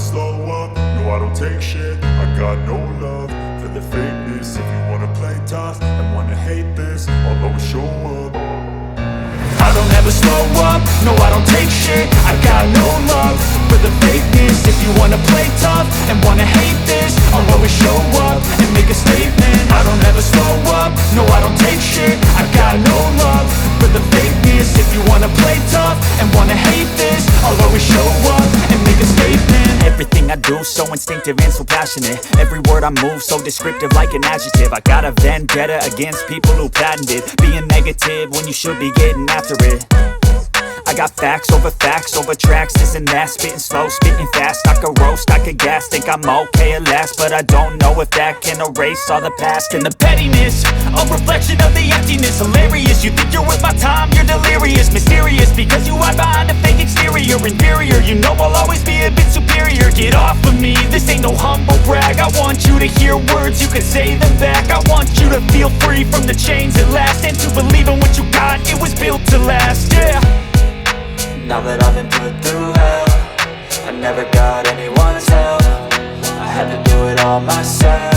slow up, no I don't take shit. I got no love for the fakeness. If you wanna play tough and wanna hate this, I'll always show up. I don't ever slow up, no I don't take shit. I got no love for the fakeness. If you wanna play tough and wanna hate this, I'll always show up and make a statement. I don't ever slow up, no I don't take shit. I got no love for the fakeness. If you wanna play tough and wanna hate this, I'll always show up and make a statement. Everything I do so instinctive and so passionate. Every word I move so descriptive like an adjective. I got a vendetta against people who patented being negative when you should be getting after it. I got facts over tracks, this and that. Spitting slow, spitting fast, I could roast, I could gas. Think I'm okay at last, but I don't know if that can erase all the past. And the pettiness, a reflection of the emptiness. Hilarious, you think you're worth my time, you're delirious. Mysterious, because you hide behind a fake exterior. Inferior, you know I'll always be a bit superior. Get off of me, this ain't no humble brag. I want you to hear words, you can say them back. I want you to feel free from the chains at last, and to believe in what you got, it was built to last, yeah. Now that I've been put through hell, I never got anyone's help. I had to do it all myself.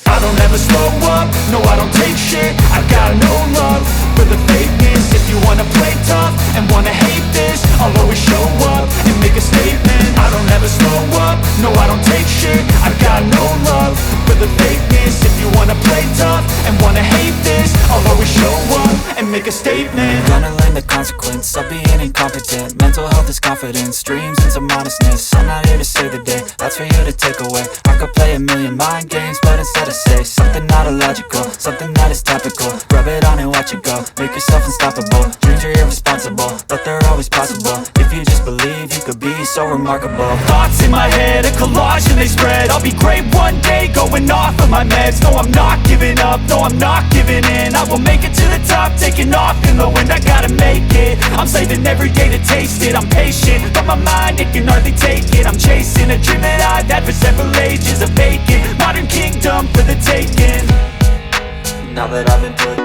I don't ever slow up, no I don't take shit. I got no love for the fakeness. If you wanna play tough and wanna hate this, I'll always show up and make a statement. I don't ever slow up, no I don't take shit. I got no love for the fakeness. If you wanna play tough and wanna hate this, I'll always show up and make a statement. Gonna learn the consequence of being incompetent. Mental health is confidence, dreams and some honestness. I'm not here to save the day, that's for you to take away. I could play a million mind games, but instead I say something not illogical, something that is topical. Rub it on and watch it go, make yourself unstoppable. Dreams are irresponsible, but they're always possible. If you just believe, you could be so remarkable. Thoughts in my head, a collage and they spread. I'll be great one day, going off of my meds. No, I'm not giving up, no, I'm not giving in. I will make it to the top, taking off in the wind. I gotta make it, I'm saving every day to taste it. I'm patient, but my mind, it can hardly take it. I'm chasing a dream that I've had for several ages. A vacant, modern kingdom for the taking. Now that I've been put